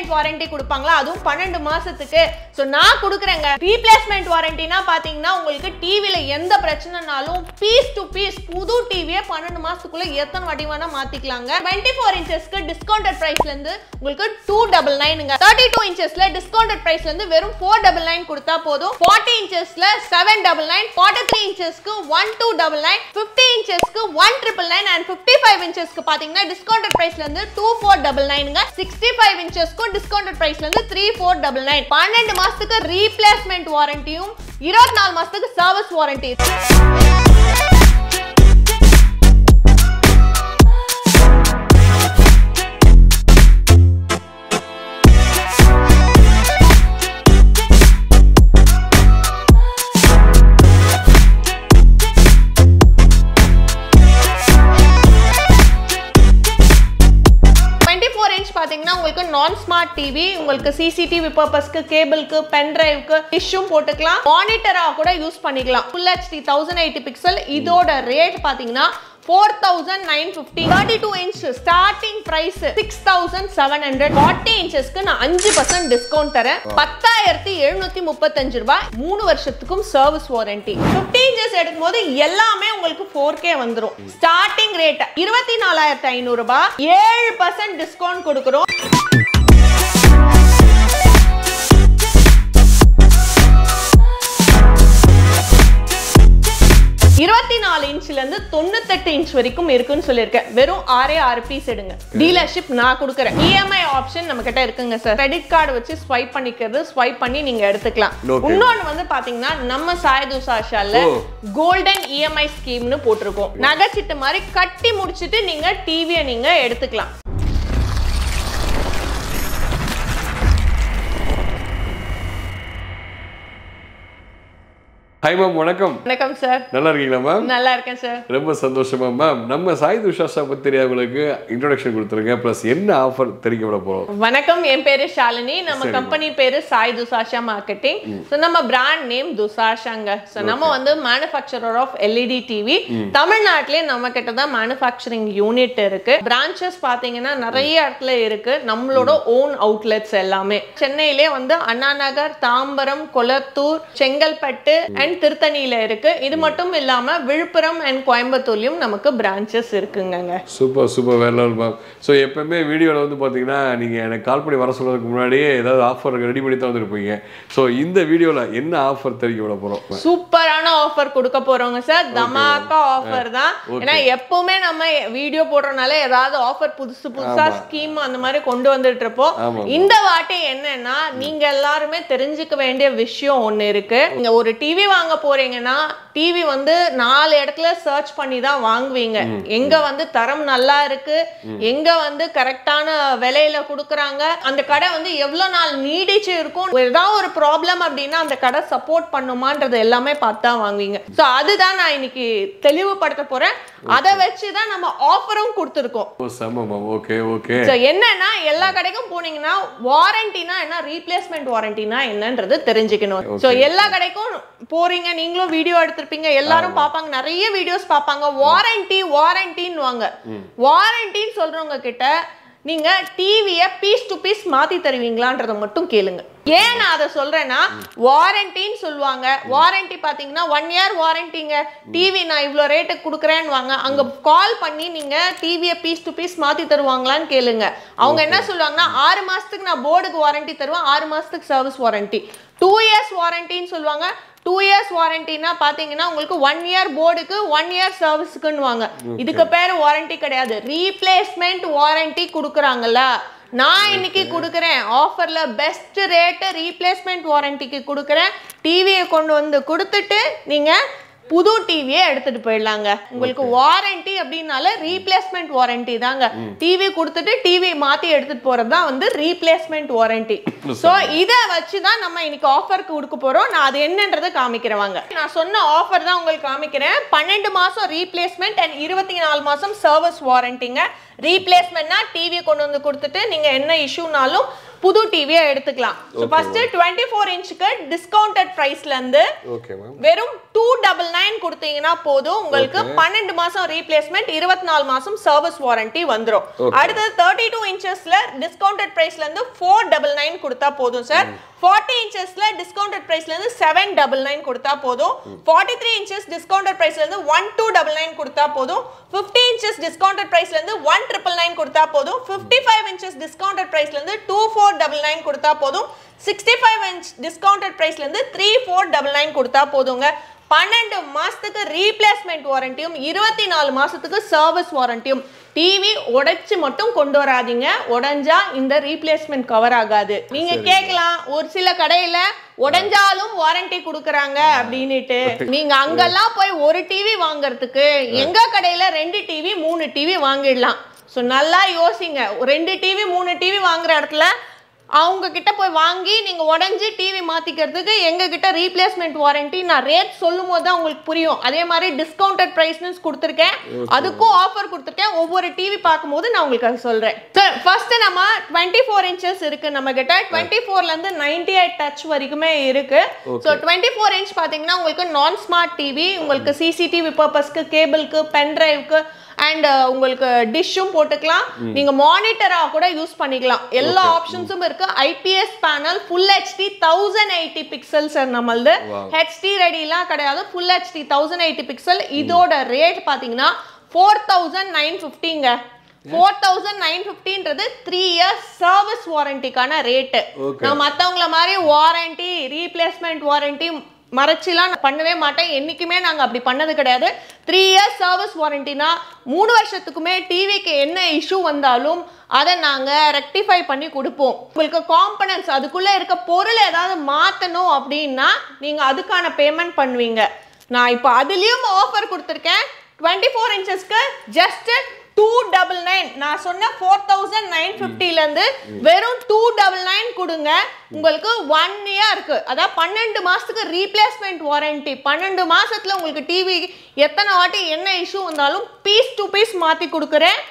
Replacement warranty கொடுப்பாங்களா, அதுவும் 12 மாசத்துக்கு. சோ நான் கொடுக்குறேங்க. ரீப்ளேஸ்மெண்ட் வாரண்டினா பாத்தீங்கன்னா உங்களுக்கு டிவில எந்த பிரச்சனைனாலும் பீஸ் டு பீஸ் புது டிவியை 12 மாசத்துக்குள்ள எத்தனை வாட்டி வேணா மாத்திக்கலாங்க. 24 இன்ச்சஸ்க்கு டிஸ்கவுண்டட் பிரைஸ்ல இருந்து உங்களுக்கு 299ங்க. 32 இன்ச்சஸ்ல டிஸ்கவுண்டட் பிரைஸ்ல இருந்து வெறும் 499 கொடுத்தா போதும். 40 இன்ச்சஸ்ல 799, 43 இன்ச்சஸ்க்கு 1299, 50 இன்ச்சஸ்க்கு 1999 and 55 இன்ச்சஸ்க்கு பாத்தீங்கன்னா டிஸ்கவுண்டட் பிரைஸ்ல இருந்து 2499ங்க. 65 இன்ச்சஸ்க்கு டிஸ்கவுண்டட் பிரைஸ்ல இருந்து 3499. 12 மாசத்துக்கு ரீப்ளேஸ்மெண்ட் வாரண்டியும் 24 மாசத்துக்கு சர்வீஸ் வாரண்டி. பாத்தீங்கன்னா உங்களுக்கு நான் ஸ்மார்ட் டிவி, உங்களுக்கு சிசிடிவி பர்பஸ்க்கு, கேபிளுக்கு, பென் டிரைவ்க்கு, டிஷ்ஷும் போட்டுக்கலாம். மானிட்டரா கூட யூஸ் பண்ணிக்கலாம். Full HD 1080 pixel. இதோட ரேட் பாத்தீங்கன்னா 4950. 32 inch ஸ்டார்டிங் பிரைஸ் 6700. 40 inchஸ்க்கு நான் 5% டிஸ்கவுண்ட் தரேன். 10735 ரூபாய். 3 வருஷத்துக்கும் சர்வீஸ் வாரண்டி. 50 inches எடுக்கும்போது எல்லாமே உங்களுக்கு 4K வந்துரும். ஸ்டார்டிங் ரேட் 24500 ரூபாய். 7% டிஸ்கவுண்ட் கொடுக்கிறோம். 24 இன்ச்ல இருந்து 98 இன்ச் வரைக்கும் இருக்குன்னு சொல்லிருக்கேன். வெறும் 6 பீஸ் எடுங்க. டீலர்ஷிப் நான் கொடுக்கறேன். EMI ஆப்ஷன் நம்ம கிட்ட இருக்குங்க சார். கிரெடிட் கார்டு வச்சு ஸ்வைப் பண்ணிக்கிறது, ஸ்வைப் பண்ணி நீங்க எடுத்துக்கலாம். இன்னொன்னு வந்து பாத்தீங்கன்னா நம்ம சாய்து சாஷால கோல்டன் EMI ஸ்கீம்னு போட்டிருக்கோம். நகைச்சிட்டு மாதிரி கட்டி முடிச்சிட்டு நீங்க டிவியை நீங்க எடுத்துக்கலாம். ஹாய் மேம், வணக்கம். வணக்கம் சார். நல்லா இருக்கீங்களா மேம்? நல்லா இருக்கேன் சார். ரொம்ப சந்தோஷமா மேம். நம்ம சாய்து உஷா பத்தி தெரியாதவங்களுக்கு இன்ட்ரோடக்ஷன் கொடுத்துருங்க, பிளஸ் என்ன ஆஃபர் தெரிவிக்க போறோம். வணக்கம், என் பேரு ஷாலினி. நம்ம கம்பெனி பேரு சாய் துசாஷா மார்க்கெட்டிங். சோ நம்ம பிராண்ட் நேம் துசாஷாங்க. சோ நம்ம வந்து மேனுஃபேக்சரர் ஆஃப் LED டிவி. தமிழ்நாட்டிலே நம்ம கிட்ட தான் மேனுஃபேக்சரிங் யூனிட் இருக்கு. பிரான்ச்சஸ் பாத்தீங்கன்னா நிறைய இடத்துல இருக்கு. நம்மளோட ஓன் அவுட்லெட்ஸ் எல்லாமே சென்னையிலே வந்து அண்ணா நகர், தாம்பரம், கொளத்தூர், செங்கல்பட்டு அண்ட் திருத்தணியில இருக்கு. இது மட்டும் இல்லாம விழுப்புரம் அண்ட் கோயம்புத்தூர்லயும் நமக்கு பிரான்ச்சஸ் இருக்குங்க. சூப்பர் சூப்பர், வேற லெவல் மேம். ஸோ எப்பவுமே வீடியோவில் வந்து பார்த்தீங்கன்னா நீங்கள் எனக்கு கால் பண்ணி வர சொல்றதுக்கு முன்னாடியே ஏதாவது ஆஃபர் ரெடி பண்ணி தான் வந்துருப்பீங்க. ஸோ இந்த வீடியோவில் என்ன ஆஃபர் தெரிவிக்க விட போறோம்? சூப்பரான ஆஃபர் கொடுக்க போறோங்க சார். தமாக்கா ஆஃபர் தான். ஏன்னா எப்பவுமே நம்ம வீடியோ போடுறதுனால ஏதாவது ஆஃபர் புதுசு புதுசா ஸ்கீம் அந்த மாதிரி கொண்டு வந்துட்டு இருப்போம். இந்த வாட்டி என்னன்னா நீங்க எல்லாருமே தெரிஞ்சுக்க வேண்டிய விஷயம் ஒண்ணு இருக்கு. நீங்க ஒரு டிவி வாங்க போறீங்கன்னா டிவி வந்து 4 இடத்துல சர்ச் பண்ணி தான் வாங்குவீங்க. எங்க வந்து தரம் நல்லா இருக்கு, எங்க வந்து கரெக்டான விலையில கொடுக்கறாங்க, அந்த கடை வந்து எவ்வளவு நாள் நீடிச்சு இருக்கும், ஏதாவது ஒரு ப்ராப்ளம் அப்படின்னா அந்த கடை சப்போர்ட் பண்ணுமான்றது எல்லாமே பார்த்து தான் வாங்குவீங்க. சோ அதுதான் நான் இன்னைக்கு தெளிவுபடுத்த போறேன். அதை வச்சு தான் நம்ம ஆஃபரும் கொடுத்துருக்கோம். Okay okay. சோ என்னன்னா எல்லா கடைக்கும் போனீங்கன்னா வாரண்டினா என்ன, ரீப்ளேஸ்மெண்ட் வாரண்டினா என்னன்றது தெரிஞ்சுக்கணும். சோ எல்லா கடைக்கும் போறீங்க, நீங்களும் வீடியோ எடுத்திருப்பீங்க, எல்லாரும் பாப்பாங்க, நிறைய வீடியோஸ் பாப்பாங்க. வாரண்டின்னு வாங்க. வாரண்டின்னு சொல்றவங்க கிட்ட நீங்க டிவியை பீஸ் டு பீஸ் மாத்தி தருவீங்களான்றத மட்டும் கேளுங்க. ஏன் நான் அதை சொல்றேன்னா வாரண்டின்னு சொல்லுவாங்க. வாரண்டி பாத்தீங்கன்னா 1 year வாரண்டிங்க. டிவி நான் இவ்வளோ ரேட்டுக்கு கொடுக்குறேன்னு வாங்க. அங்க கால் பண்ணி நீங்க டிவியை பீஸ் டு பீஸ் மாத்தி தருவாங்களான்னு கேளுங்க. அவங்க என்ன சொல்லுவாங்கன்னா 6 மாசத்துக்கு நான் போர்டுக்கு வாரண்டி தருவேன், 6 மாசத்துக்கு சர்வீஸ் வாரண்டி. 2 years வாரண்டின்னு சொல்லுவாங்க. 2 years வாரண்டினா பாத்தீங்கன்னா உங்களுக்கு 1 year போர்டுக்கு 1 year சர்வீஸ்க்குன்னு வாங்க. இதுக்கு பேரு வாரண்டி கிடையாது, ரீப்ளேஸ்மெண்ட் வாரண்டி கொடுக்குறாங்கல்ல. நான் இன்னைக்கு கொடுக்குறேன் ஆஃபர்ல பெஸ்ட் ரேட் ரீப்ளேஸ்மெண்ட் வாரண்டிக்கு கொடுக்குறேன். டிவியை கொண்டு வந்து கொடுத்துட்டு நீங்க புது டிவியை எடுத்துட்டு போயிடலாங்க. உங்களுக்கு வாரண்டி அப்படின்னால ரீப்ளேஸ்மெண்ட் வாரண்டி தாங்க. டிவி கொடுத்துட்டு டிவி மாத்தி எடுத்துட்டு போறதுதான் வந்து ரீப்ளேஸ்மெண்ட் வாரண்டி. சோ இத வச்சுதான் நம்ம இன்னைக்கு ஆஃபர் கொடுக்க போறோம். நான் அது என்னன்றதை காமிக்கிறேன். நான் சொன்ன ஆஃபர் தான் உங்களுக்கு காமிக்கிறேன். 12 மாசம் ரீப்ளேஸ்மெண்ட் அண்ட் 24 மாசம் சர்வீஸ் வாரண்டிங்க. ரீப்ளேஸ்மெண்ட்னா டிவி கொண்டு வந்து கொடுத்துட்டு நீங்க என்ன இஷ்யூனாலும் புது டிவியை எடுத்துக்கலாம். ஃபர்ஸ்ட் 24 இன்ச்சுக்கு டிஸ்கவுண்டட் பிரைஸ்ல இருந்து வெறும் 299 கொடுத்தீங்கன்னா போதும். உங்களுக்கு 12 மாசம் ரீப்ளேஸ்மெண்ட், 24 மாசம் சர்வீஸ் வாரண்டி வந்துரும். அடுத்து 32 இன்ச்சஸ்ல டிஸ்கவுண்டட் பிரைஸ்ல இருந்து 499 கொடுத்தா போதும் சார். 40 இன்ச்சஸ்ல டிஸ்கவுண்டட் பிரைஸ்ல இருந்து 799 கொடுத்தா போதும். 43 இன்ச்சஸ் டிஸ்கவுண்டட் பிரைஸ்ல இருந்து 1299 கொடுத்தா போதும். 50 இன்ச்சஸ் டிஸ்கவுண்டட் பிரைஸ்ல இருந்து 1999 கொடுத்தா போதும். 55 இன்ச்சஸ் டிஸ்கவுண்டட் பிரைஸ்ல இருந்து 2499 கொடுத்தா போதும். 65 இன்ச் டிஸ்கவுண்டட் பிரைஸ்ல இருந்து 3499 கொடுத்தா போதுங்க. 12 மாசத்துக்கு ரீப்ளேஸ்மெண்ட் வாரண்டியும் 24 மாசத்துக்கு சர்வீஸ் வாரண்டியும். டிவி உடைச்சு மட்டும் கொண்டு வராதீங்க, உடைஞ்சா இந்த ரீப்ளேஸ்மெண்ட் கவர் ஆகாது. நீங்க கேட்கலாம் ஒரு சில கடையில உடைஞ்சாலும் வாரண்டி கொடுக்கறாங்க அப்படின்னுட்டு. நீங்க அங்கெல்லாம் போய் ஒரு டிவி வாங்குறதுக்கு எங்க கடையில 2 டிவி 3 டிவி வாங்கிடலாம். ஸோ நல்லா யோசிங்க. 2 டிவி 3 டிவி வாங்குற இடத்துல அவங்க கிட்ட போய் வாங்கி நீங்க உடஞ்சி டிவி மாத்திக்கிறதுக்கு எங்க கிட்ட ரீப்ளேஸ்மெண்ட் வாரண்டி நான் ரேட் சொல்லும் போது தான் உங்களுக்கு புரியும். அதே மாதிரி டிஸ்கவுண்டட் பிரைஸ்னு கொடுத்துருக்கேன், அதுக்கும் ஆஃபர் கொடுத்துருக்கேன். ஒவ்வொரு டிவி பார்க்கும்போது நான் உங்களுக்கு அது சொல்றேன். சார் ஃபர்ஸ்ட் நம்ம 24 இன்ச்சஸ் இருக்கு நம்ம கிட்ட. 24ல இருந்து 98 டச் வரைக்குமே இருக்கு. ஸோ 24 இன்ச் பாத்தீங்கன்னா உங்களுக்கு நான் ஸ்மார்ட் டிவி, உங்களுக்கு சிசிடிவி பர்பஸ்க்கு, கேபிளுக்கு, பென் டிரைவ்க்கு அண்ட் உங்களுக்கு டிஷ்ஷும் போட்டுக்கலாம். நீங்க மானிட்டரா கூட யூஸ் பண்ணிக்கலாம். எல்லா ஆப்ஷன்ஸும் இருக்கு. IPS panel, full HD 1080 pixel sir. நம்மளது ஹெச்டி ரெடிலாம் கிடையாது, ஃபுல் ஹெச்டி 1080 பிக்சல். இதோட ரேட் பாத்தீங்கன்னா 4950ங்க. 4950ன்றது 3 இயர்ஸ் சர்வீஸ் வாரண்டிக்கான ரேட். நான் மத்தவங்கள மாதிரி வாரண்டி ரீப்ளேஸ்மெண்ட் வாரண்டி மறைச்சிலாம் பண்ணவே மாட்டேன். என்னைக்குமே நாங்க அப்படி பண்ணது கிடையாது. 3 இயர்ஸ் சர்வீஸ் வாரண்டினா 3 வருஷத்துக்குமே டிவிக்கு என்ன இஷ்யூ வந்தாலும் அதை நாங்க ரெக்டிஃபை பண்ணி கொடுப்போம். உங்களுக்கு காம்பனன்ட்ஸ் அதுக்குள்ள இருக்க பொருள் ஏதாவது மாத்தணும் அப்படின்னா நீங்க அதுக்கான பேமெண்ட் பண்ணுவீங்க. நான் இப்போ அதுலயும் ஆஃபர் கொடுத்துருக்கேன். 24 இன்ச்சஸ்க்கு ஜஸ்ட் 299. நான் சொன்ன 4950ல இருந்து வெறும் 299 கொடுங்க. உங்களுக்கு 1 இயருக்கு, அதாவது 12 மாசத்துக்கு ரீப்ளேஸ்மெண்ட் வாரண்டி. 12 மாசத்துல உங்களுக்கு டிவி எத்தனை வாட்டி என்ன இஷ்யூ வந்தாலும் பீஸ் டு பீஸ் மாத்தி கொடுக்குறேன்.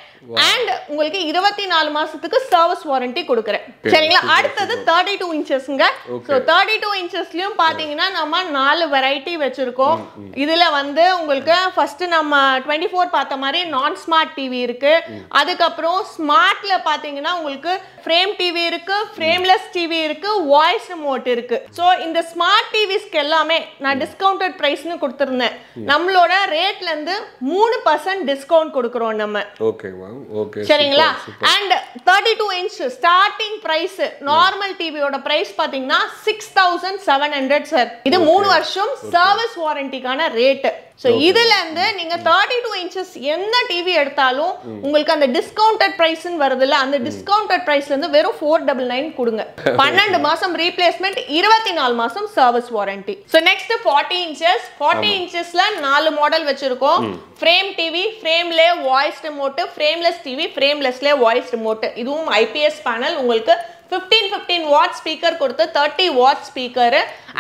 அண்ட் உங்களுக்கு 24 மாசத்துக்கு சர்வீஸ் வாரண்டி கொடுக்குறேன். சரிங்களா? அடுத்தது 32 இன்ச்சஸ்ங்க. ஸோ 32 இன்ச்சஸ்லயும் பாத்தீங்கன்னா நம்ம 4 வெரைட்டி வச்சிருக்கோம். இதுல வந்து உங்களுக்கு ஃபர்ஸ்ட் நம்ம 24 பார்த்த மாதிரி நான் ஸ்மார்ட் டிவி இருக்கு. அதுக்கப்புறம் ஸ்மார்ட்ல பாத்தீங்கன்னா உங்களுக்கு ஃப்ரேம் டிவி இருக்கு, ஃப்ரேம்லெஸ் டிவி இருக்கு, வாய்ஸ் ரிமோட் இருக்கு. ஸோ இந்த ஸ்மார்ட் டிவிஸ்க்கு எல்லாமே நான் டிஸ்கவுண்டட் பிரைஸ்னு கொடுத்துருந்தேன். நம்மளோட ரேட்ல இருந்து 3% டிஸ்கவுண்ட் கொடுக்குறோம் நம்ம. சரிங்களா? And 32 inch starting price normal டிவியோட பிரைஸ் பாத்தீங்கன்னா 6700 சார். இது 3 வருஷம் சர்வீஸ் வாரண்டிக்கான ரேட். சோ இதுல இருந்து நீங்க 32 இன்ச்சஸ் எந்த டிவி எடுத்தாலும் உங்களுக்கு அந்த டிஸ்கவுண்டட் பிரைஸ்னு வருதுல, அந்த டிஸ்கவுண்டட் பிரைஸ்ல இருந்து வெறும் 499 கொடுங்க. 12 மாசம் ரீப்ளேஸ்மெண்ட், 24 மாசம் service warranty. So next 40 inches. 40 இன்ச்சஸ்ல 4 மாடல் வச்சிருக்கோம். ஃப்ரேம் டிவி, ஃப்ரேம்ல வாய்ஸ் ரிமோட், ஃப்ரேம்லெஸ் டிவி, ஃப்ரேம்லெஸ்ல வாய்ஸ் ரிமோட். இதுவும் ஐபிஎஸ் பேனல். உங்களுக்கு 15 வாட் ஸ்பீக்கர் கொடுத்து 30 watt speaker.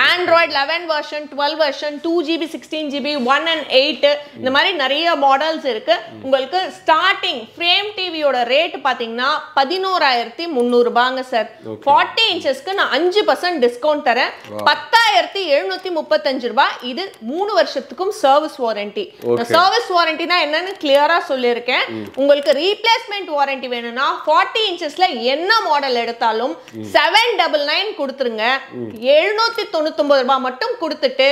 Android 11 version, 12 version, 2GB 16GB, 1 and 8 இந்த மாதிரி நிறைய மாடல்ஸ் இருக்கு. உங்களுக்கு ஸ்டார்டிங் ஃப்ரேம் டிவியோட ரேட் பாத்தீங்கன்னா 11300 ரூபாங்க சார். 40 இன்ச்சஸ்க்கு நான் 5% டிஸ்கவுண்ட் தரேன். 10735 ரூபாய். இது 3 வருஷத்துக்கும் சர்வீஸ் வாரண்டி. சர்வீஸ் வாரண்டினா என்னன்னு கிளியரா சொல்லியிருக்கேன். உங்களுக்கு ரீப்ளேஸ்மெண்ட் வாரண்டி வேணும்னா 40 இன்ச்சஸ்ல என்ன மாடல் எடுத்தாலும் 799 கொடுத்துருங்க. 799 ரூபாய் மட்டும் கொடுத்துட்டு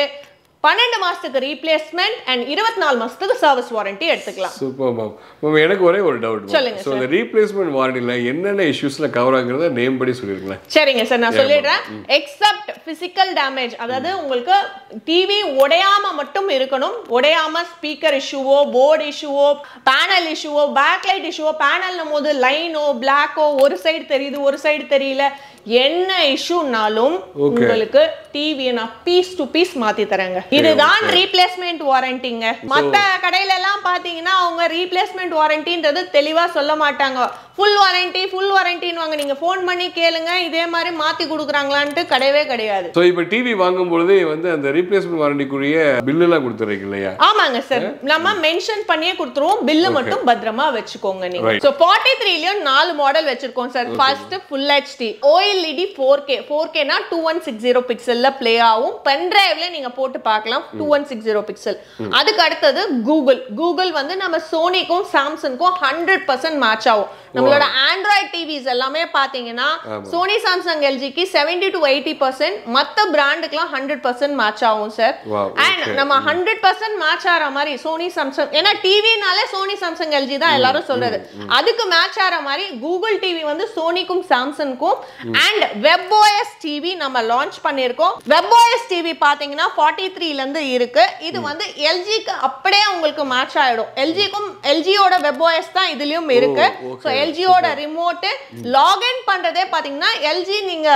12 மாசத்துக்கு ரீப்ளேஸ்மெண்ட் அண்ட் 24 மாசத்துக்கு சர்வீஸ் வாரண்டி எடுத்துக்கலாம். Super ma'am. மேம் எனக்கு ஒரே ஒரு டவுட். சோ இந்த ரீப்ளேஸ்மெண்ட் வாரண்டில என்னென்ன இஷ்யூஸ்ல கவர் ஆகுறத நேம் படி சொல்லிருங்களா? சரிங்க சார், நான் சொல்லிடுறேன். எக்ஸப்ட் பிசிக்கல் டேமேஜ், அதாவது உங்களுக்கு டிவி உடையாம மட்டும் இருக்கணும். உடையாம ஸ்பீக்கர் இஷ்யூவோ, போர்டு இஷ்யூவோ, பேனல் இஷ்யூவோ, பேக்லைட் இஷ்யூவோ, பேனல்னும் போது லைனோ பிளாக்கோ ஒரு சைடு தெரியுது ஒரு சைடு தெரியல, என்ன இஷ்யூனாலும் உங்களுக்கு டிவியை நான் பீஸ் டு பீஸ் மாத்தி தரேங்க. இதுதான் ரீப்ளேஸ்மெண்ட் வாரண்டிங்க. மத்த கடையில எல்லாம் பாத்தீங்கன்னா அவங்க ரீப்ளேஸ்மெண்ட் வாரண்டின்றது தெளிவா சொல்ல மாட்டாங்க. ஃபுல் வாரண்டின்னு வாங்க, நீங்க ஃபோன் பண்ணி கேளுங்க இதே மாதிரி மாத்தி கொடுக்குறாங்களான்ட்டு கிடையவே கிடையாது. ஸோ இப்போ டிவி வாங்கும் பொழுதே வந்து அந்த ரீப்ளேஸ்மெண்ட் வாரண்டிக்குரிய பில்லு எல்லாம் கொடுத்துறீங்க இல்லையா? ஆமாங்க சார், நம்ம மென்ஷன் பண்ணியே கொடுத்துருவோம், பில்லு மட்டும் பத்திரமா வச்சுக்கோங்க நீங்க. ஸோ 43லயும் 4 மாடல் வச்சிருக்கோம் sir. First full HD OLED 4K னா 2160 பிக்சல்ல ப்ளே ஆகும். பென் டிரைவ்ல நீங்க போட்டு பார்க்கலாம் 2160 பிக்சல். அதுக்கு அடுத்தது கூகுள் வந்து நம்ம சோனிக்கும் சாம்சங்க்கும் 100% மேட்ச் ஆகும். நம்மளோட ஆண்ட்ராய்ட் டிவிஸ் எல்லாமே பாத்தீங்கன்னா சோனி சாம்சங் எல்ஜிக்கு 70 to 80%, மத்த பிராண்டுக்குலாம் 100% மேட்ச் ஆகும் சார். அண்ட் நம்ம 100% மேட்ச் ஆற மாதிரி சோனி சாம்சங், ஏன்னா டிவினாலே சோனி சாம்சங் எல்ஜி தான் எல்லாரும் சொல்றது, அதுக்கு மேட்ச் ஆற மாதிரி கூகுள் டிவி வந்து சோனிக்கும் சாம்சங்க்கும். அண்ட் WebOS டிவி நம்ம லான்ச் பண்ணிருக்கோம். WebOS டிவி பாத்தீங்கன்னா 43ல இருந்து இருக்கு. இது வந்து எல்ஜிக்கு அப்படியே உங்களுக்கு மேட்ச் ஆயிடும். எல்ஜியோட WebOS தான் இதுலயும் இருக்கு. சோ எல்ஜியோட ரிமோட் லாகின் பண்றதே பாத்தீங்கன்னா எல்ஜி நீங்க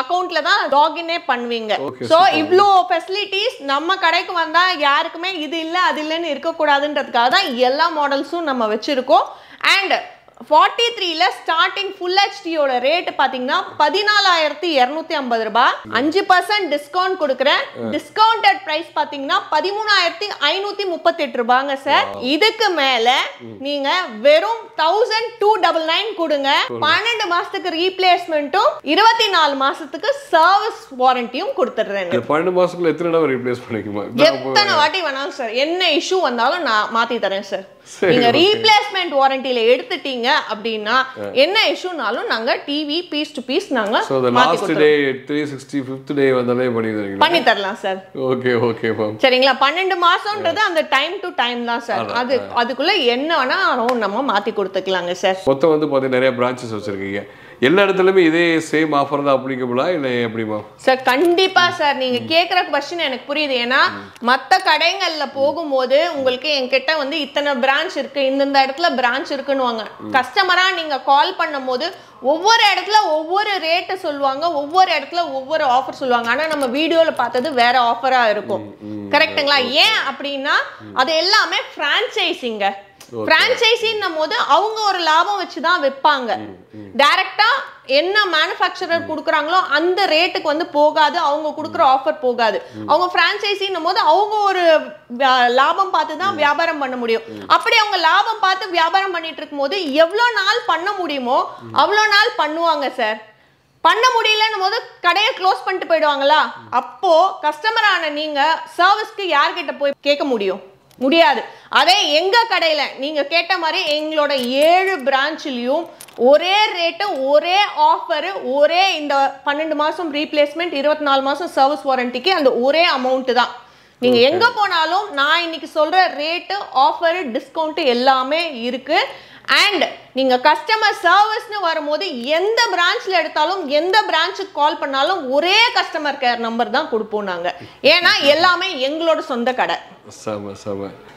அக்கவுண்ட்ல தான் லாகினே பண்ணுவீங்க. சோ இவ்ளோ ஃபெசிலிட்டிஸ் நம்ம கடைக்கு வந்தா யாருக்குமே இது இல்ல அது இல்லன்னு இருக்க கூடாதுன்றதுக்காக தான் எல்லா மாடல்ஸும் நம்ம வச்சிருக்கோம். அண்ட் 43ல ஸ்டார்டிங் ஃபுல் ஹெச்டியோட ரேட் பாத்தீங்கன்னா 14250 ரூபாய். 5% டிஸ்கவுண்ட் கொடுக்குறேன். டிஸ்கவுண்டட் பிரைஸ் பாத்தீங்கன்னா 13538 ரூபாங்க சார். இதுக்கு மேல நீங்க வெறும் 1299 கொடுங்க. 12 மாசத்துக்கு ரீப்ளேஸ்மெண்ட்டும் 24 மாசத்துக்கு சர்வீஸ் வாரண்டியும் கொடுத்துறேன். 12 மாசத்துக்குள்ள எத்தனை தடவை ரீப்ளேஸ் பண்ணிக்குமா? எத்தனை வாட்டி வேணாலும் சார், என்ன இஷ்யூ வந்தாலும் நான் மாத்தி தரேன் சார். நீங்க ரீப்ளேஸ்மெண்ட் வாரண்டில எடுத்துட்டீங்க அப்படின்னா என்ன இஷ்யூனாலும் நாங்க டிவி பீஸ் டு பீஸ் நாங்க லாஸ்ட் டே 365th டே வந்தாலே பண்ணி தரலாம் சார். ஓகே மேம், சரிங்களா? 12 மாசம்ன்றது அந்த டைம் டு டைம் தான் சார். அதுக்குள்ள என்ன வேணாலும் நம்ம மாத்தி கொடுத்துக்கலாங்க சார். மொத்தம் வந்து பாத்தீங்கன்னா நிறைய பிரான்ச்சஸ் வச்சிருக்கீங்க. எல்லா இடத்துலயுமே இதே சேம் ஆஃபர் தான் அப்ளிகபிளா இல்ல எப்படிமா சார்? கண்டிப்பா சார், நீங்க கேக்குற क्वेश्चन எனக்கு புரியுது. ஏன்னா மத்த கடைகள்ல போகும்போது உங்களுக்கு என்கிட்ட வந்து இத்தனை பிரான்ச் இருக்கு, இந்த இடத்துல பிரான்ச் இருக்குன்னுவாங்க. கஸ்டமரா நீங்க கால் பண்ணும்போது ஒவ்வொரு இடத்துல ஒவ்வொரு ரேட் சொல்லுவாங்க, ஒவ்வொரு இடத்துல ஒவ்வொரு ஆஃபர் சொல்லுவாங்க. ஆனா நம்ம வீடியோல பார்த்தது வேற ஆஃபரா இருக்கும். கரெக்ட்டுங்களா? ஏன் அப்படின்னா அது எல்லாமே பிரான்சைசிங்க. பிரான்சைசின்னும் போது அவங்க ஒரு லாபம் வச்சுதான் விற்பாங்க. டைரக்டா என்ன மேனுஃபேக்சரர் கொடுக்குறாங்களோ அந்த ரேட்டுக்கு வந்து போகாது, அவங்க கொடுக்குற ஆஃபர் போகாது. அவங்க பிரான்சைசின்னும் போது அவங்க ஒரு லாபம் பார்த்து தான் வியாபாரம் பண்ண முடியும். அப்படி அவங்க லாபம் பார்த்து வியாபாரம் பண்ணிட்டு இருக்கும் போது எவ்வளவு நாள் பண்ண முடியுமோ அவ்வளவு நாள் பண்ணுவாங்க சார். பண்ண முடியலன்னும் போது கடையை க்ளோஸ் பண்ணிட்டு போயிடுவாங்களா? அப்போ கஸ்டமரான நீங்க சர்வீஸ்க்கு யார்கிட்ட போய் கேட்க முடியாது. அதே எங்க கடையில நீங்க கேட்ட மாதிரி எங்களோட 7 பிரான்ச்லயும் ஒரே ரேட்டு, ஒரே ஆஃபர், ஒரே இந்த 12 மாசம் ரீப்ளேஸ்மெண்ட், 24 மாசம் சர்வீஸ் வாரண்டிக்கு அந்த ஒரே அமௌண்ட் தான். நீங்க எங்க போனாலும் நான் இன்னைக்கு சொல்ற ரேட்டு, ஆஃபர், டிஸ்கவுண்ட் எல்லாமே இருக்கு. அண்ட் நீங்க கஸ்டமர் சர்வீஸ்னு வரும்போது எந்த பிரான்ச்ல எடுத்தாலும் எந்த பிரான்ச்சுக்கு கால் பண்ணாலும் ஒரே கஸ்டமர் கேர் நம்பர் தான் கொடுப்போம் நாங்க. ஏன்னா எல்லாமே எங்களோட சொந்த கடை.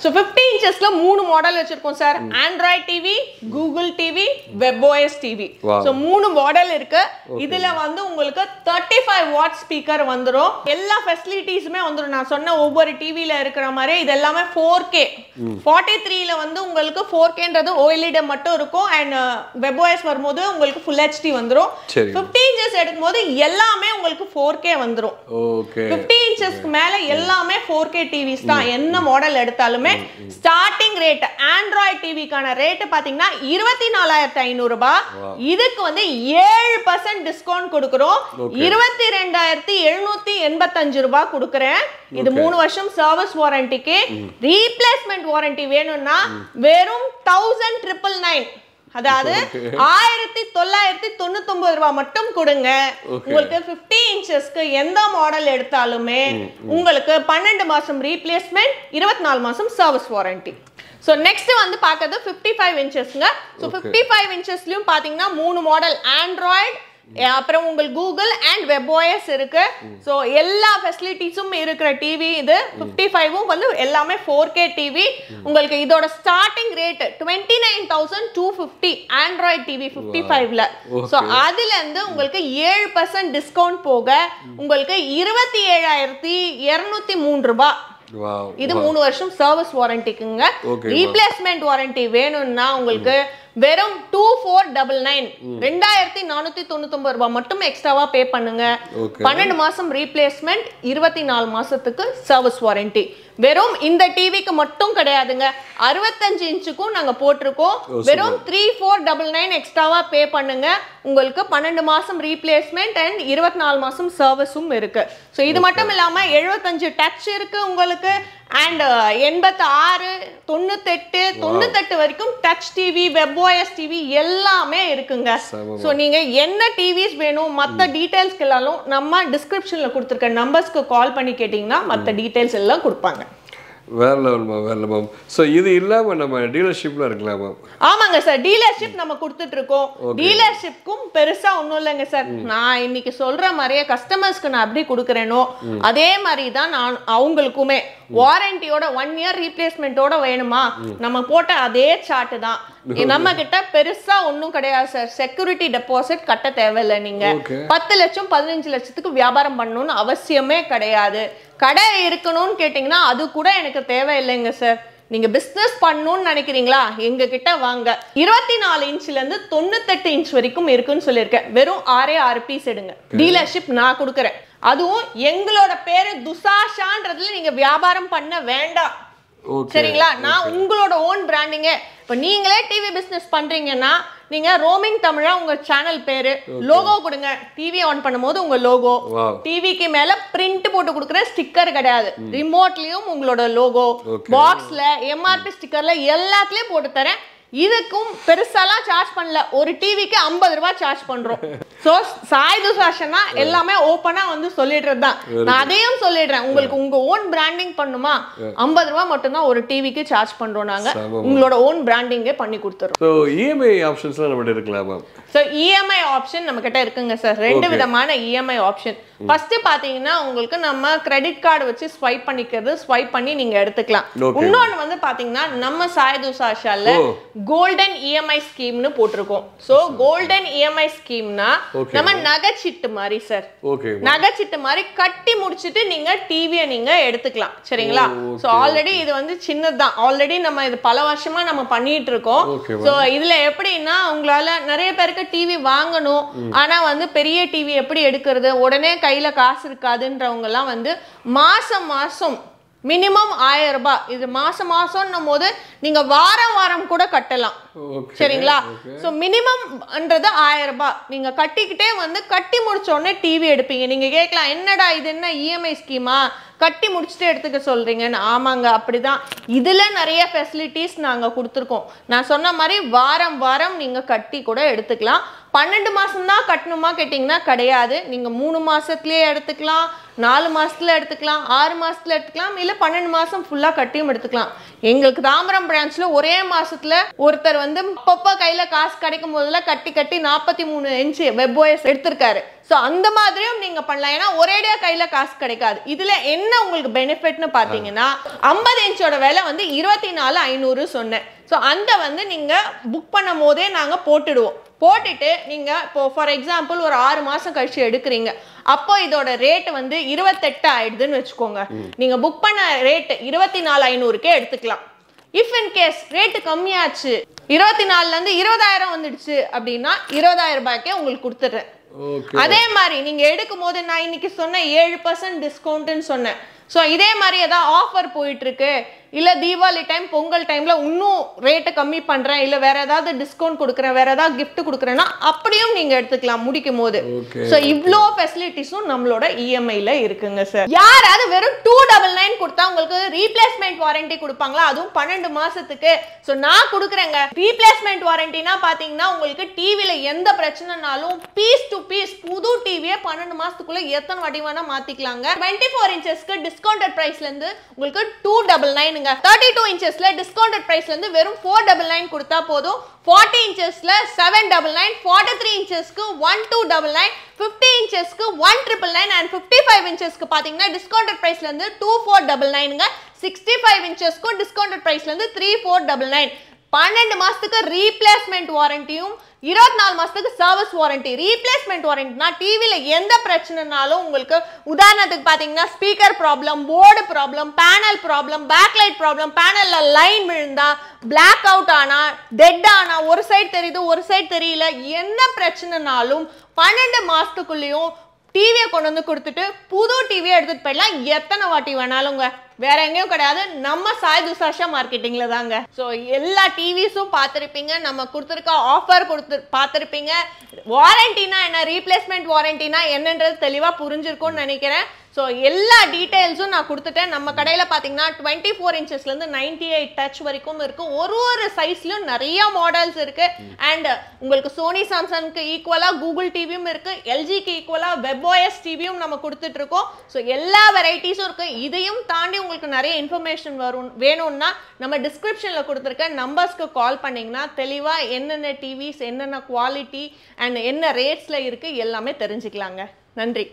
So 50 inchesல 3 மாடல் வச்சிருக்கோம் sir. Android TV, Google TV, WebOS TV. So 3 model இருக்கு. இதுல வந்து உங்களுக்கு 35 வாட் ஸ்பீக்கர் வந்துரும். எல்லா ஃபெசிலிட்டிஸுமே வந்துரும். நான் சொன்ன ஒவ்வொரு டிவில இருக்கிற மாதிரி இது எல்லாமே 4K. 43ல வந்து உங்களுக்கு 4Kன்றது OLED மட்டும் இருக்கும். அண்ட் WebOS வரும்போது உங்களுக்கு ஃபுல் HD வந்துரும். 50 inches எடுக்கும்போது எல்லாமே உங்களுக்கு 4K வந்துரும். 50 inchesக்கு மேல எல்லாமே 4K டிவிஸ் தான். என்ன மாடல் எடுத்தாலுமே ஸ்டார்டிங் ரேட் ஆண்ட்ராய்ட் டிவிக்கான ரேட் பாத்தீங்கன்னா 24500 ரூபாய். இதுக்கு வந்து 7% டிஸ்கவுண்ட் கொடுக்கிறோம். 22785 ரூபாய் கொடுக்கிறேன். இது 3 வருஷம் சர்வீஸ் வாரண்டிக்கு. ரீப்ளேஸ்மெண்ட் வாரண்டி வேணும்னா வெறும் 1999, அதாவது 1999 ரூபாய் மட்டும் கொடுங்க. உங்களுக்கு 50 இன்ச்சஸ்க்கு எந்த மாடல் எடுத்தாலுமே உங்களுக்கு 12 மாசம் ரீப்ளேஸ்மெண்ட், 24 மாசம் சர்வீஸ் வாரண்டி. சோ நெக்ஸ்ட் வந்து பார்க்கிறது 55 இன்ச்சஸ்ங்க. சோ 55 இன்ச்சஸ்லயும் பாத்தீங்கன்னா 3 மாடல் ஆண்ட்ராய்ட், அப்புறம் உங்களுக்கு கூகுள் அண்ட் WebOS இருக்கு. சோ எல்லா ஃபெசிலிட்டிஸும் இருக்கிற டிவி இது. 55ம் வந்து எல்லாமே 4K டிவி. உங்களுக்கு இதோட ஸ்டார்டிங் ரேட் 29250 ஆண்ட்ராய்ட் டிவி 55ல. சோ அதுல இருந்து உங்களுக்கு 7% டிஸ்கவுண்ட் போக உங்களுக்கு 27203 ரூபாய். Wow. இது 3 வருஷம் சர்வீஸ் வாரண்டிக்குங்க. ரீப்ளேஸ்மெண்ட் வாரண்டி வேணும்னா உங்களுக்கு வெறும் 2499 2499 ரூபாய் மட்டும் எக்ஸ்ட்ராவா பே பண்ணுங்க. 12 மாசம் ரீப்ளேஸ்மெண்ட், 24 மாசத்துக்கு சர்வீஸ் வாரண்டி. வெறும் இந்த டிவிக்கு மட்டும் கிடையாதுங்க, 65 இன்ச்சுக்கும் நாங்க போட்டிருக்கோம். வெறும் 3499 எக்ஸ்ட்ராவா பே பண்ணுங்க. உங்களுக்கு 12 மாசம் ரீப்ளேஸ்மெண்ட் அண்ட் 24 மாசம் சர்வீஸும் இருக்கு. ஸோ இது மட்டும் இல்லாம 75 டச் இருக்கு உங்களுக்கு, அண்ட் 86 98 வரைக்கும் டச் டிவி, வெப்ஓஎஸ் டிவி எல்லாமே இருக்குங்க. ஸோ நீங்க என்ன டிவிஸ் வேணும் மற்ற டீடைல்ஸ்க்கு எல்லாம் நம்ம டிஸ்கிரிப்ஷன்ல கொடுத்துருக்க நம்பர்ஸ்க்கு கால் பண்ணி கேட்டீங்கன்னா மற்ற டீடைல்ஸ் எல்லாம் கொடுப்பாங்க. வேற லெவல் மேம், வேற லெவல் மேம். ஸோ இது இல்லாம நம்ம டீலர்ஷிப்ல இருக்கலாம் மேம். ஆமாங்க சார், டீலர்ஷிப் நம்ம கொடுத்துட்டு இருக்கோம். டீலர்ஷிப்க்கும் பெருசா ஒன்றும் இல்லைங்க சார். நான் இன்னைக்கு சொல்ற மாதிரியே கஸ்டமர்ஸ்க்கு நான் அப்படி கொடுக்குறேனோ அதே மாதிரி தான் நான் அவங்களுக்குமே வாரண்டியோட 1 இயர் ரீப்ளேஸ்மெண்ட்டோட வேணுமா, நம்ம போட்ட அதே சார்ட் தான். நம்ம கிட்ட பெருசா ஒன்றும் கிடையாது சார். செக்யூரிட்டி டெபாசிட் கட்ட தேவையில்லை. நீங்க 10 லட்சம் 15 லட்சத்துக்கு வியாபாரம் பண்ணணும்னு அவசியமே கிடையாது. கடை இருக்கணும்னு கேட்டீங்கன்னா அது கூட எனக்கு தேவையில்லைங்க சார். நீங்க பிசினஸ் பண்ணணும்னு நினைக்கிறீங்களா, எங்க கிட்ட வாங்க. 24 இன்ச்ல இருந்து 98 இன்ச் வரைக்கும் இருக்குன்னு சொல்லியிருக்கேன். வெறும் 6 பீஸ் எடுங்க. டீலர்ஷிப் நான் கொடுக்குறேன். அதுவும் எங்களோட பேரு துசாஷான்றதுல நீங்க வியாபாரம் பண்ண வேண்டாம். சரிங்களா? நான் உங்களோட ஓன் பிராண்டிங்க. இப்ப நீங்களே டிவி பிசினஸ் பண்றீங்கன்னா நீங்க ரோமிங் தமிழா உங்க சேனல் பேரு, லோகோ கொடுங்க. டிவி ஆன் பண்ணும்போது உங்க லோகோ, டிவிக்கு மேல பிரிண்ட் போட்டு கொடுக்குற ஸ்டிக்கர் கிடையாது, ரிமோட்லயும் உங்களோட லோகோ, பாக்ஸ்ல எம்ஆர்பி ஸ்டிக்கர்ல எல்லாத்துலயும் போட்டு தரேன். இதுக்கும் பெருசாலாம் சார்ஜ் பண்ணல. ஒரு டிவிக்கு 50 ரூபாய் சார்ஜ் பண்றோம். சோ சாய் துசாஷனா எல்லாமே ஓபனா வந்து சொல்லிடுறது தான். நான் அதையும் சொல்லிடுறேன், உங்களுக்கு உங்க ஓன் பிராண்டிங் பண்ணுமா 50 ரூபாய் மட்டும் தான் ஒரு டிவிக்கு சார்ஜ் பண்றோம். நாங்க உங்களோட ஓன் பிராண்டிங்கே பண்ணி கொடுத்துறோம். சோ இஎம்ஐ ஆப்ஷன்ஸ்லாம் நம்ம கிட்ட இருக்குமா? சோ இஎம்ஐ ஆப்ஷன் நம்ம கிட்ட இருக்குங்க சார். 2 விதமான இஎம்ஐ ஆப்ஷன். ஃபர்ஸ்ட் பாத்தீங்கன்னா உங்களுக்கு நம்ம கிரெடிட் கார்டு வச்சு ஸ்வைப் பண்ணிக்கிறது, ஸ்வைப் பண்ணி நீங்க எடுத்துக்கலாம். இன்னொன்னு வந்து பாத்தீங்கன்னா நம்ம சாய் துசாஷால கோல்டன் இஎம்ஐ ஸ்கீம்னு போட்டிருக்கோம். சோ கோல்டன் இஎம்ஐ ஸ்கீம்னா நம்ம நகைச்சீட்டு மாதிரி சார். நகைச்சீட்டு மாதிரி கட்டி முடிச்சிட்டு நீங்க டிவியை நீங்க எடுத்துக்கலாம். சரிங்களா? சோ ஆல்ரெடி இது வந்து சின்னதுதான். ஆல்ரெடி நம்ம இது பல வருஷமா நம்ம பண்ணிட்டு இருக்கோம். சோ இதுல எப்படின்னா உங்களால நிறைய பேருக்கு டிவி வாங்கணும், ஆனா வந்து பெரிய டிவி எப்படி எடுக்கிறது, உடனே கையில காசு இருக்காதுன்றவங்க எல்லாம் வந்து மாசம் மாசம் மினிமம் 1000 ரூபாய், இது மாசம் மாசம்னும் போது நீங்க வாரம் வாரம் கூட கட்டலாம். சரிங்களா? சோ மினிமம்ன்றது 1000 ரூபாய் நீங்க கட்டிக்கிட்டே வந்து கட்டி முடிச்ச உடனே டிவி எடுப்பீங்க. நீங்க கேட்கலாம், என்னடா இது என்ன இஎம்ஐ ஸ்கீமா, கட்டி முடிச்சுட்டு எடுத்துக்க சொல்றீங்கன்னு. ஆமாங்க, அப்படிதான். இதுல நிறைய ஃபெசிலிட்டிஸ் நாங்க கொடுத்துருக்கோம். நான் சொன்ன மாதிரி வாரம் வாரம் நீங்க கட்டி கூட எடுத்துக்கலாம். 12 மாசம் தான் கட்டணுமா கேட்டீங்கன்னா கிடையாது. நீங்க 3 மாசத்துலயே எடுத்துக்கலாம், 4 மாசத்துல எடுத்துக்கலாம், 6 மாசத்துல எடுத்துக்கலாம், இல்ல 12 மாசம் ஃபுல்லா கட்டியும் எடுத்துக்கலாம். எங்களுக்கு தாம்பரம் பிரான்ச்ல ஒரே மாசத்துல ஒருத்தர் வந்து அப்பப்ப கையில காசு கிடைக்கும் போதெல்லாம் கட்டி 43 இன்ச் வெப்ஓஎஸ் எடுத்திருக்காரு. சோ அந்த மாதிரியும் நீங்க பண்ணலாம். ஏன்னா ஒரேடியா கையில காசு கிடைக்காது. இதுல என்ன உங்களுக்கு பெனிஃபிட்னு பாத்தீங்கன்னா 50 இன்ச்சோட விலை வந்து 24,500 சொன்னேன். சோ அந்த வந்து நீங்க புக் பண்ணும் போதே நாங்க போட்டுடுவோம். போட்டுட்டு நீங்க இப்போ ஃபார் எக்ஸாம்பிள் ஒரு 6 மாசம் கழிச்சு எடுக்கிறீங்க, அப்போ இதோட ரேட் வந்து 28 ஆயிடுதுன்னு வச்சுக்கோங்க. நீங்க புக் பண்ண ரேட் 24,500க்கே எடுத்துக்கலாம். இஃப் இன் கேஸ் ரேட் கம்மியாச்சு, 24ல இருந்து 20,000 வந்துடுச்சு அப்படின்னா 20,000 ரூபாய்க்கே உங்களுக்கு கொடுத்துட்றேன். அதே மாதிரி நீங்க எடுக்கும் போது நான் இன்னைக்கு சொன்ன 7% டிஸ்கவுண்ட்னு சொன்னேன். சோ இதே மாதிரி ஏதாவது ஆஃபர் போயிட்டு இருக்கு, இல்ல தீபாவளி டைம் பொங்கல் டைம்ல இன்னும் ரேட்டை கம்மி பண்றேன், இல்ல வேற ஏதாவது டிஸ்கவுண்ட் கொடுக்குறேன், வேற ஏதாவது கிஃப்ட் கொடுக்குறேன்னா அப்படியும் நீங்க எடுத்துக்கலாம் முடிக்கும் போது. சோ இவ்ளோ ஃபெசிலிட்டிஸும் நம்மளோட இஎம்ஐல இருக்குங்க சார். யாராவது வெறும் 299 கொடுத்தா உங்களுக்கு ரீப்ளேஸ்மெண்ட் வாரண்டி கொடுப்பாங்களா, அதுவும் 12 மாசத்துக்கு. சோ நான் கொடுக்குறேங்க ரீப்ளேஸ்மெண்ட் வாரண்டினா. பாத்தீங்கன்னா உங்களுக்கு டிவில எந்த பிரச்சனைனாலும் பீஸ் டு பீஸ் புது டிவியை 12 மாசத்துக்குள்ள எத்தனை வாட்டி வேணா மாத்திக்கலாங்க. 24 இன்ச்சஸ்க்கு டிஸ்கவுண்டட் பிரைஸ்ல இருந்து உங்களுக்கு 299, 32 இன்ச்சஸ்ல டிஸ்கவுண்டட் பிரைஸ்ல இருந்து வெறும் 499 கொடுத்தா போதும். 40 இன்ச்சஸ்ல 799, 43 இன்ச்சஸ்க்கு 1299, 50 இன்ச்சஸ்க்கு 1999 and 55 இன்ச்சஸ்க்கு பாத்தீங்கன்னா டிஸ்கவுண்டட் பிரைஸ்ல இருந்து 2499ங்க. 65 இன்ச்சஸ்க்கு டிஸ்கவுண்டட் பிரைஸ்ல இருந்து 3499. 12 மாசத்துக்கு ரீப்ளேஸ்மெண்ட் வாரண்டியும் 24 மாசத்துக்கு சர்வீஸ் வாரண்டி. ரீப்ளேஸ்மெண்ட் வாரண்டினா டிவில எந்த பிரச்சனைனாலும் உங்களுக்கு உதாரணத்துக்கு பாத்தீங்கன்னா speaker problem, board problem, panel problem, backlight problem, பேனல்ல லைன் விழுந்தா, பிளாக் அவுட் ஆனா, டெட் ஆனா, ஒரு சைடு தெரியுது ஒரு சைடு தெரியல, என்ன பிரச்சனைனாலும் 12 மாசத்துக்குள்ளேயும் டிவியை கொண்டு வந்து கொடுத்துட்டு புது டிவியை எடுத்துட்டு போயிடலாம். எத்தனை வாட்டி வேணாலுங்க. வேற எங்கேயும் கிடையாது, நம்ம சாய் துஷாஷா மார்க்கெட்டிங்ல தாங்க. ஸோ எல்லா டிவிஸும் பார்த்துருப்பீங்க, நம்ம கொடுத்துருக்க ஆஃபர் பார்த்துருப்பீங்க. வாரண்டினா என்ன, ரீப்ளேஸ்மெண்ட் வாரண்டினா என்னன்றது தெளிவாக புரிஞ்சிருக்கும்னு நினைக்கிறேன். ஸோ எல்லா டீட்டெயில்ஸும் நான் கொடுத்துட்டேன். நம்ம கடையில் பார்த்தீங்கன்னா 24 இன்ச்சஸ்லேருந்து 98 டச் வரைக்கும் இருக்கு. ஒரு சைஸ்லையும் நிறைய மாடல்ஸ் இருக்கு. அண்ட் உங்களுக்கு சோனி சாம்சங்க்கு ஈக்குவலாக கூகுள் டிவியும் இருக்கு, எல்ஜிக்கு ஈக்குவலாக WebOS டிவியும் நம்ம கொடுத்துட்டு இருக்கோம். ஸோ எல்லா வெரைட்டிஸும் இருக்கு. இதையும் தாண்டி உங்களுக்கு நிறைய இன்ஃபர்மேஷன் வேணும்னா நம்ம டிஸ்கிரிப்ஷனில் கொடுத்துருக்க நம்பர்ஸ்க்கு கால் பண்ணிங்கன்னா தெளிவாக என்னென்ன டிவிஸ், என்னென்ன குவாலிட்டி அண்ட் என்ன ரேட்ஸில் இருக்குது எல்லாமே தெரிஞ்சுக்கலாங்க. நன்றி.